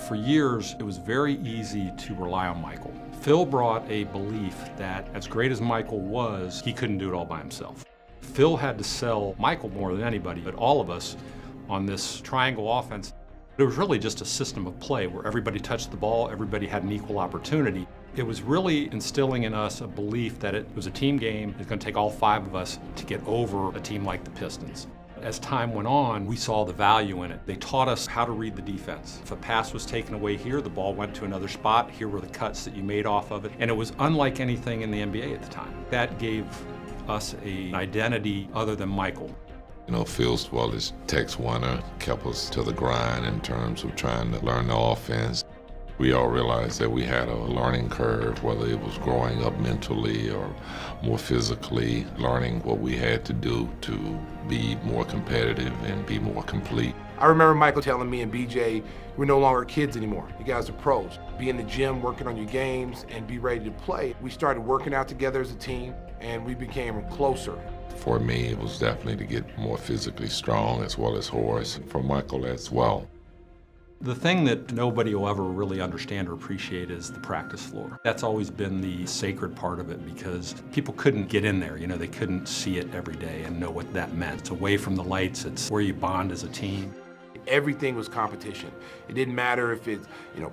For years, it was very easy to rely on Michael. Phil brought a belief that as great as Michael was, he couldn't do it all by himself. Phil had to sell Michael more than anybody, but all of us on this triangle offense. It was really just a system of play where everybody touched the ball, everybody had an equal opportunity. It was really instilling in us a belief that it was a team game. It's going to take all 5 of us to get over a team like the Pistons. As time went on, we saw the value in it. They taught us how to read the defense. If a pass was taken away here, the ball went to another spot. Here were the cuts that you made off of it. And it was unlike anything in the NBA at the time. That gave us an identity other than Michael. You know, Phil Wallace, Tex Winter, kept us to the grind in terms of trying to learn the offense. We all realized that we had a learning curve, whether it was growing up mentally or more physically, learning what we had to do to be more competitive and be more complete. I remember Michael telling me and BJ, we're no longer kids anymore. You guys are pros. Be in the gym, working on your games, and be ready to play. We started working out together as a team, and we became closer. For me, it was definitely to get more physically strong as well as Horace, and for Michael as well. The thing that nobody will ever really understand or appreciate is the practice floor. That's always been the sacred part of it because people couldn't get in there. You know, they couldn't see it every day and know what that meant. It's away from the lights. It's where you bond as a team. Everything was competition. It didn't matter if it's,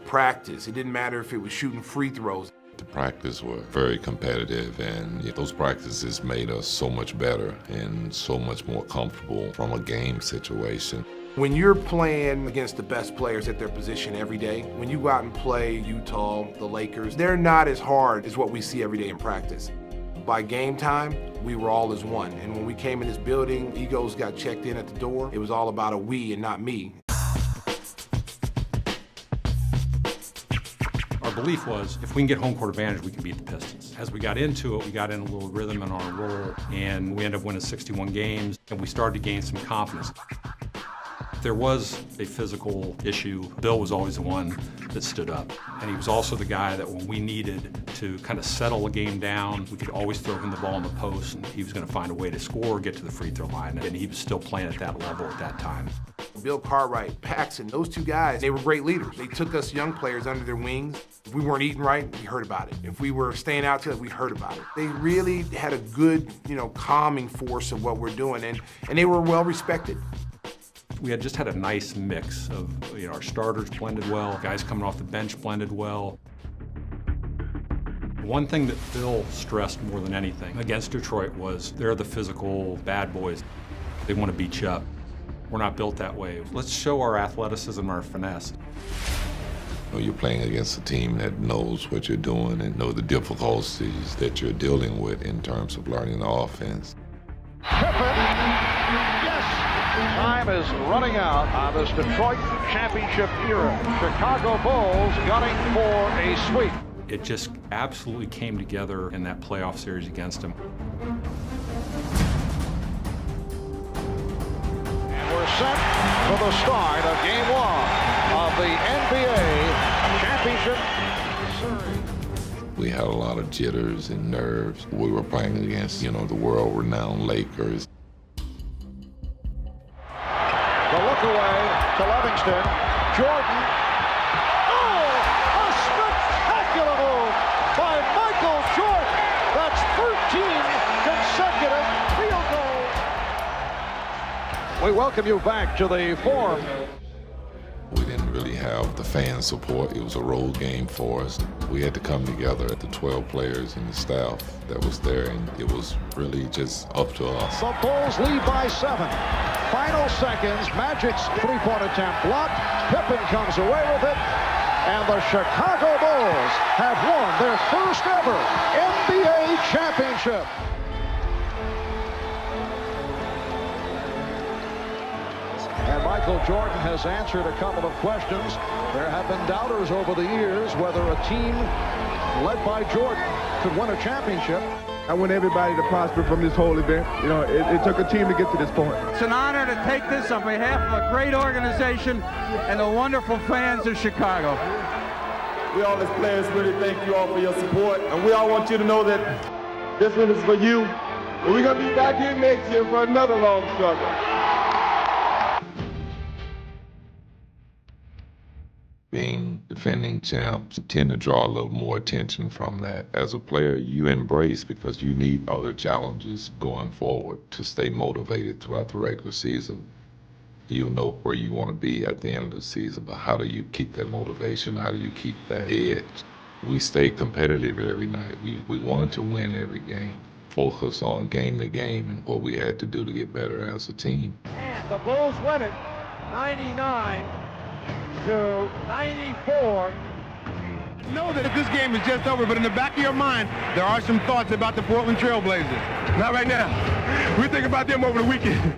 practice. It didn't matter if it was shooting free throws. The practice were very competitive, and those practices made us so much better and so much more comfortable from a game situation. When you're playing against the best players at their position every day, when you go out and play Utah, the Lakers, they're not as hard as what we see every day in practice. By game time, we were all as one. And when we came in this building, egos got checked in at the door. It was all about a we and not me. Our belief was if we can get home court advantage, we can beat the Pistons. As we got into it, we got in a little rhythm and on a roll, and we ended up winning 61 games, and we started to gain some confidence. If there was a physical issue, Bill was always the one that stood up. And he was also the guy that when we needed to kind of settle a game down, we could always throw him the ball in the post, and he was going to find a way to score, get to the free throw line, and he was still playing at that level at that time. Bill Cartwright, Paxson, those 2 guys, they were great leaders. They took us young players under their wings. If we weren't eating right, we heard about it. If we were staying out too late, we heard about it. They really had a good, calming force of what we're doing, and they were well respected. We had just had a nice mix of, our starters blended well, guys coming off the bench blended well. One thing that Phil stressed more than anything against Detroit was they're the physical bad boys. They want to beat you up. We're not built that way. Let's show our athleticism, our finesse. You're playing against a team that knows what you're doing and know the difficulties that you're dealing with in terms of learning the offense. Time is running out on this Detroit championship era. Chicago Bulls gunning for a sweep. It just absolutely came together in that playoff series against them. And we're set for the start of Game 1 of the NBA championship series. We had a lot of jitters and nerves. We were playing against, the world-renowned Lakers. The look away to Livingston. Jordan. Oh, a spectacular move by Michael Jordan. That's 13 consecutive field goals. We welcome you back to the Forum. We didn't really have the fan support. It was a road game for us. We had to come together at the 12 players and the staff that was there, and it was really just up to us. The Bulls lead by 7. Final seconds, Magic's three-point attempt blocked. Pippen comes away with it, and the Chicago Bulls have won their first ever NBA championship. And Michael Jordan has answered a couple of questions. There have been doubters over the years whether a team led by Jordan could win a championship. I want everybody to prosper from this whole event. It took a team to get to this point. It's an honor to take this on behalf of a great organization and the wonderful fans of Chicago. We all as players really thank you all for your support, and we all want you to know that this one is for you. And we're going to be back here next year for another long struggle. Being defending champs tend to draw a little more attention from that. As a player, you embrace because you need other challenges going forward to stay motivated throughout the regular season. You know where you want to be at the end of the season, but how do you keep that motivation? How do you keep that edge? We stayed competitive every night. We wanted to win every game, focus on game to game and what we had to do to get better as a team. And the Bulls win it 99-94. Know that if this game is just over, but in the back of your mind, there are some thoughts about the Portland Trailblazers. Not right now. We think about them over the weekend.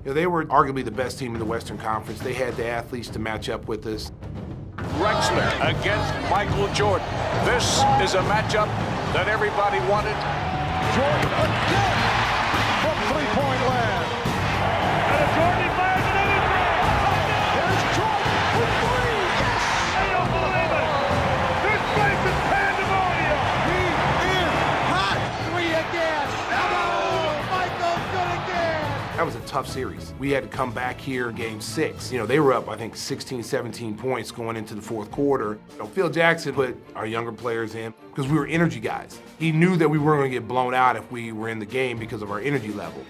You know, they were arguably the best team in the Western Conference. They had the athletes to match up with us. Drexler against Michael Jordan. This is a matchup that everybody wanted. Jordan again from three-point land. And Jordan fires another three. There's Jordan for three. Yes! I don't believe it. This place is pandemonium. He is hot. Three again. Oh, Michael's good again. That was a tough series. We had to come back here in game 6. You know, they were up, I think, 16, 17 points going into the fourth quarter. You know, Phil Jackson put our younger players in because we were energy guys. He knew that we weren't going to get blown out if we were in the game because of our energy level.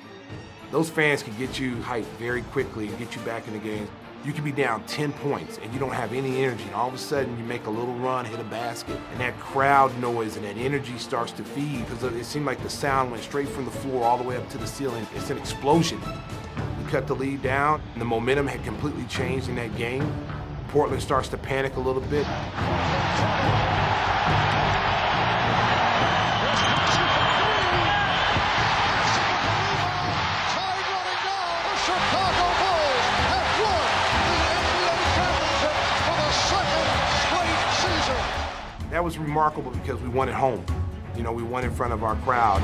Those fans can get you hyped very quickly and get you back in the game. You can be down 10 points and you don't have any energy, and all of a sudden you make a little run, hit a basket, and that crowd noise and that energy starts to feed because it seemed like the sound went straight from the floor all the way up to the ceiling. It's an explosion. We cut the lead down, and the momentum had completely changed in that game. Portland starts to panic a little bit. That was remarkable because we won at home. You know, we won in front of our crowd.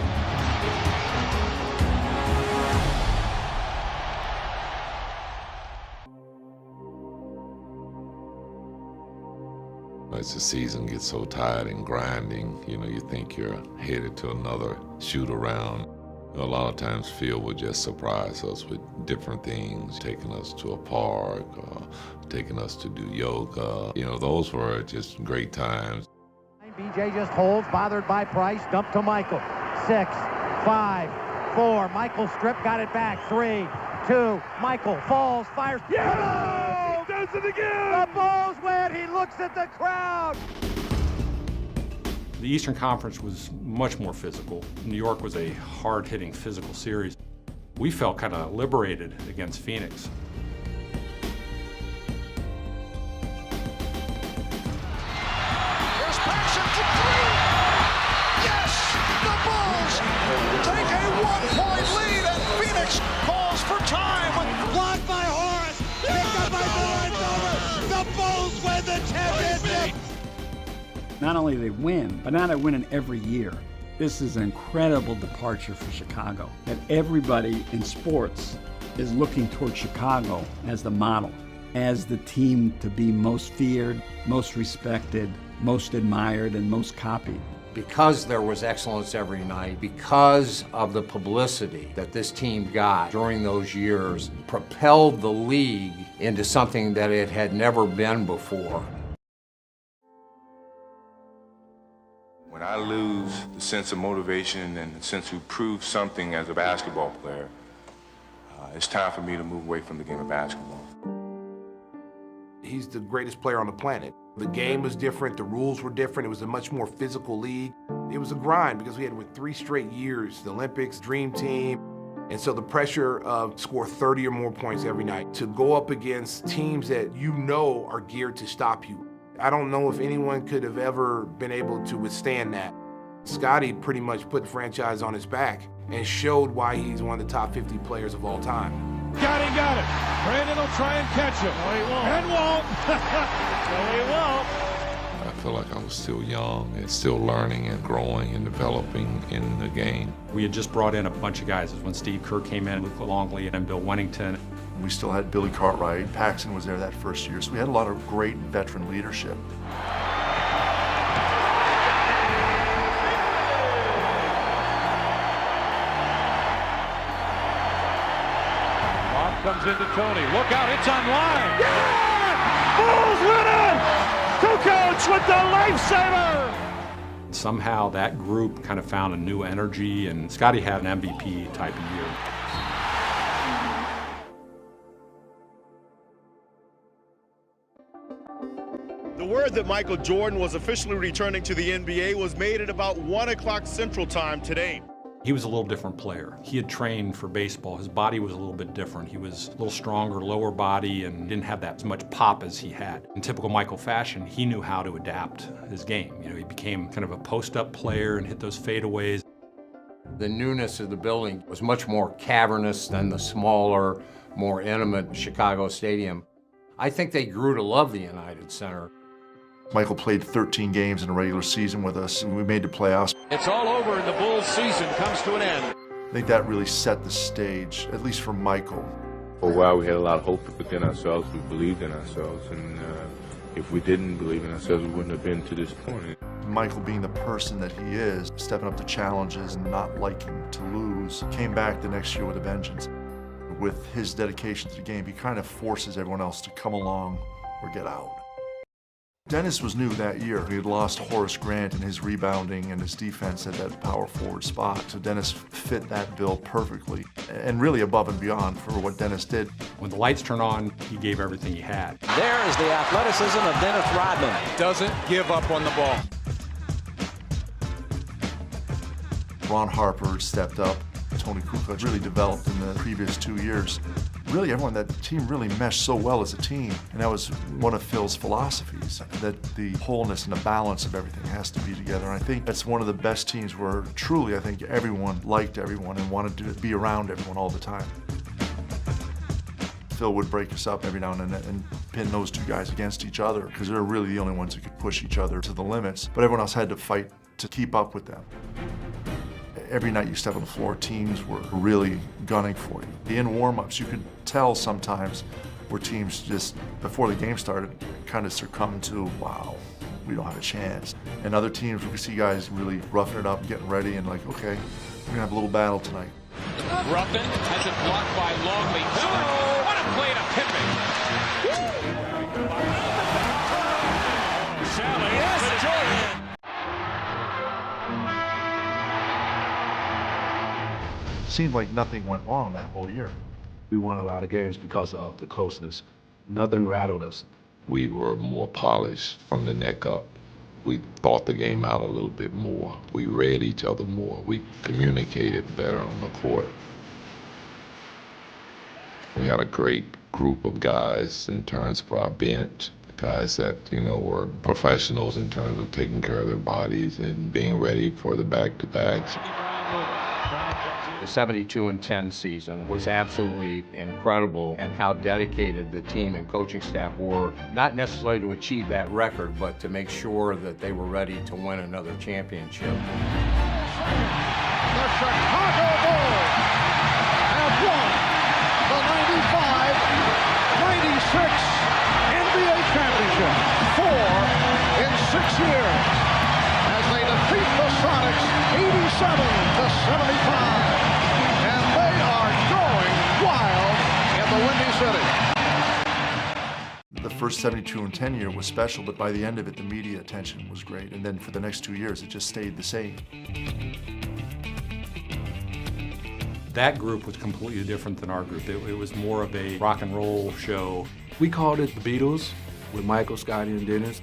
As the season gets so tired and grinding, you know, you think you're headed to another shoot around. A lot of times Phil would just surprise us with different things, taking us to a park, taking us to do yoga. You know, those were just great times. BJ just holds, bothered by Price, dump to Michael. 6, 5, 4, Michael strip, got it back. 3, 2, Michael falls, fires. Yeah! He does it again! The Bulls win, he looks at the crowd. The Eastern Conference was much more physical. New York was a hard-hitting physical series. We felt kind of liberated against Phoenix. Here's Paxson to three. Yes! The Bulls take a 1-point lead, and Phoenix calls for time. Blocked by Horace, picked up by Villanova. The Bulls win the championship. Not only they win, but now they're winning every year. This is an incredible departure for Chicago, that everybody in sports is looking toward Chicago as the model, as the team to be most feared, most respected, most admired, and most copied. Because there was excellence every night, because of the publicity that this team got during those years, propelled the league into something that it had never been before. When I lose the sense of motivation and the sense to prove something as a basketball player, it's time for me to move away from the game of basketball. He's the greatest player on the planet. The game was different, the rules were different, it was a much more physical league. It was a grind because we had with 3 straight years, the Olympics, Dream Team, and so the pressure of score 30 or more points every night, to go up against teams that you know are geared to stop you. I don't know if anyone could have ever been able to withstand that. Scottie pretty much put the franchise on his back and showed why he's one of the top 50 players of all time. Got it. Brandon will try and catch it. No, he won't. And won't. No, he won't. I feel like I was still young and still learning and growing and developing in the game. We had just brought in a bunch of guys. It was when Steve Kerr came in, Luke Longley, and Bill Wennington. We still had Billy Cartwright. Paxson was there that first year, so we had a lot of great veteran leadership. Comes into Tony. Look out, it's on line. Yeah! Bulls win it! Kukoc with the lifesaver! Somehow that group kind of found a new energy, and Scotty had an MVP type of year. The word that Michael Jordan was officially returning to the NBA was made at about 1 o'clock Central Time today. He was a little different player. He had trained for baseball. His body was a little bit different. He was a little stronger, lower body, and didn't have that as much pop as he had. In typical Michael fashion, he knew how to adapt his game. You know, he became kind of a post-up player and hit those fadeaways. The newness of the building was much more cavernous than the smaller, more intimate Chicago Stadium. I think they grew to love the United Center. Michael played 13 games in a regular season with us, and we made the playoffs. It's all over and the Bulls season comes to an end. I think that really set the stage, at least for Michael. For a while, we had a lot of hope within ourselves. We believed in ourselves, and if we didn't believe in ourselves, we wouldn't have been to this point. Michael, being the person that he is, stepping up to challenges and not liking to lose, came back the next year with a vengeance. With his dedication to the game, he kind of forces everyone else to come along or get out. Dennis was new that year. He had lost Horace Grant in his rebounding and his defense at that power forward spot. So Dennis fit that bill perfectly, and really above and beyond for what Dennis did. When the lights turned on, he gave everything he had. There is the athleticism of Dennis Rodman. Doesn't give up on the ball. Ron Harper stepped up. Tony Kukoc really developed in the previous 2 years. Really, everyone, that team really meshed so well as a team. And that was one of Phil's philosophies, that the wholeness and the balance of everything has to be together. And I think that's one of the best teams where truly, I think everyone liked everyone and wanted to be around everyone all the time. Phil would break us up every now and then and pin those two guys against each other because they're really the only ones who could push each other to the limits. But everyone else had to fight to keep up with them. Every night you step on the floor, teams were really gunning for you. In warm-ups, you could tell sometimes where teams just, before the game started, kind of succumbed to, wow, we don't have a chance. And other teams, we could see guys really roughing it up, getting ready, and like, okay, we're gonna have a little battle tonight. Ruffin has it blocked by Longley. Oh, what a play to Pippen. Sally, yes, Jordan. Seemed like nothing went wrong that whole year. We won a lot of games because of the closeness. Nothing rattled us. We were more polished from the neck up. We thought the game out a little bit more. We read each other more. We communicated better on the court. We had a great group of guys in terms of our bench. Guys that, were professionals in terms of taking care of their bodies and being ready for the back-to-backs. The 72-10 season was absolutely incredible, and how dedicated the team and coaching staff were, not necessarily to achieve that record, but to make sure that they were ready to win another championship. The Chicago Bulls have won the 95-96 NBA championship, 4 in 6 years, as they defeat the Sonics 87-75. The first 72-10 year was special, but by the end of it, the media attention was great. And then for the next 2 years, it just stayed the same. That group was completely different than our group. It was more of a rock and roll show. We called it the Beatles with Michael, Scotty, and Dennis.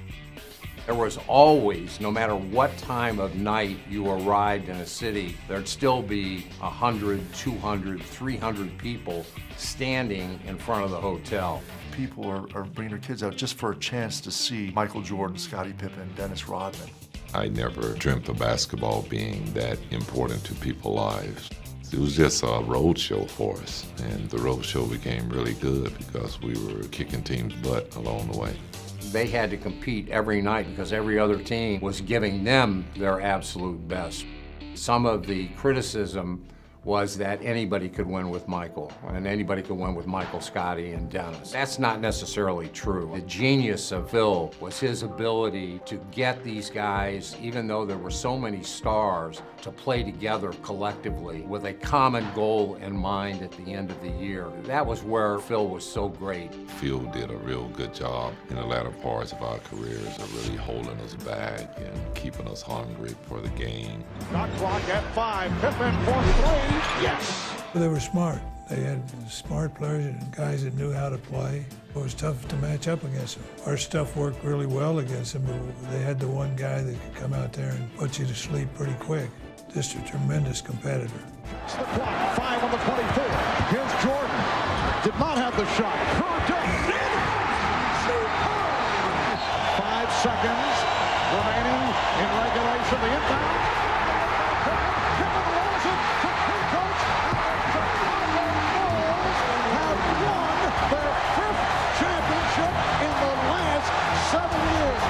There was always, no matter what time of night you arrived in a city, there'd still be 100, 200, 300 people standing in front of the hotel. People are bringing their kids out just for a chance to see Michael Jordan, Scottie Pippen, Dennis Rodman. I never dreamt of basketball being that important to people's lives. It was just a road show for us, and the road show became really good because we were kicking teams' butt along the way. They had to compete every night because every other team was giving them their absolute best. Some of the criticism was that anybody could win with Michael, and anybody could win with Michael, Scotty, and Dennis. That's not necessarily true. The genius of Phil was his ability to get these guys, even though there were so many stars, to play together collectively with a common goal in mind at the end of the year. That was where Phil was so great. Phil did a real good job in the latter parts of our careers of really holding us back and keeping us hungry for the game. Shot clock at 5. Pippen for 3. Yes. They were smart. They had smart players and guys that knew how to play. It was tough to match up against them. Our stuff worked really well against them, but they had the one guy that could come out there and put you to sleep pretty quick. Just a tremendous competitor. It's the clock. 5 on the 24. Here's Jordan. Did not have the shot. 5 seconds remaining in regulation. The inbound. Pippen rolls it. Coach. Have won their 5th championship in the last 7 years.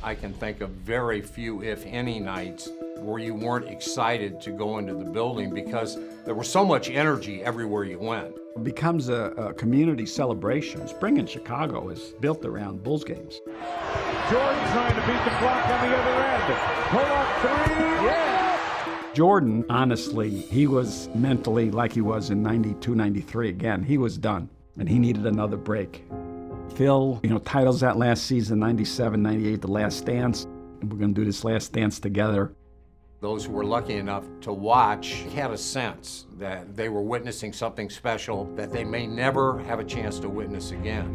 I can think of very few, if any, nights where you weren't excited to go into the building because there was so much energy everywhere you went. It becomes a community celebration. Spring in Chicago is built around Bulls games. Jordan trying to beat the clock on the other end. Pull up 3. Yeah. Jordan, honestly, he was mentally like he was in 92, 93. Again, he was done, and he needed another break. Phil, titles that last season, 97, 98, The Last Dance, and we're going to do this last dance together. Those who were lucky enough to watch had a sense that they were witnessing something special that they may never have a chance to witness again.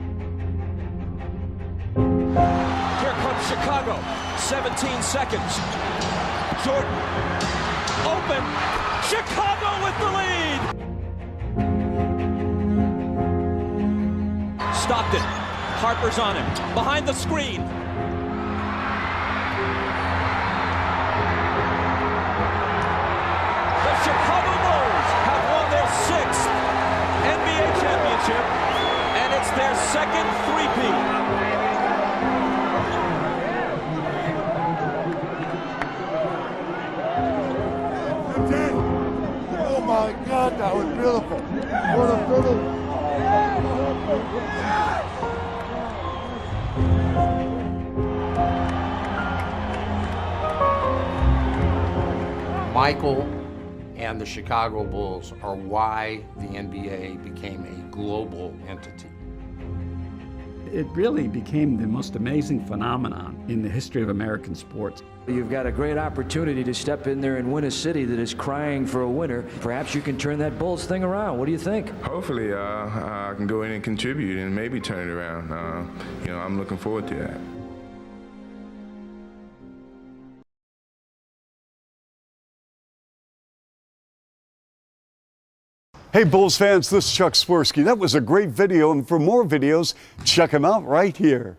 Here comes Chicago, 17 seconds. Jordan, open, Chicago with the lead! Stockton, Harper's on him, behind the screen. Chicago Bulls have won their 6th NBA championship, and it's their 2nd three-peat. Oh my God, that was beautiful. What a finish. Michael and the Chicago Bulls are why the NBA became a global entity. It really became the most amazing phenomenon in the history of American sports. You've got a great opportunity to step in there and win a city that is crying for a winner. Perhaps you can turn that Bulls thing around. What do you think? Hopefully, I can go in and contribute and maybe turn it around. I'm looking forward to that. Hey Bulls fans, this is Chuck Swirsky. That was a great video, and for more videos, check them out right here.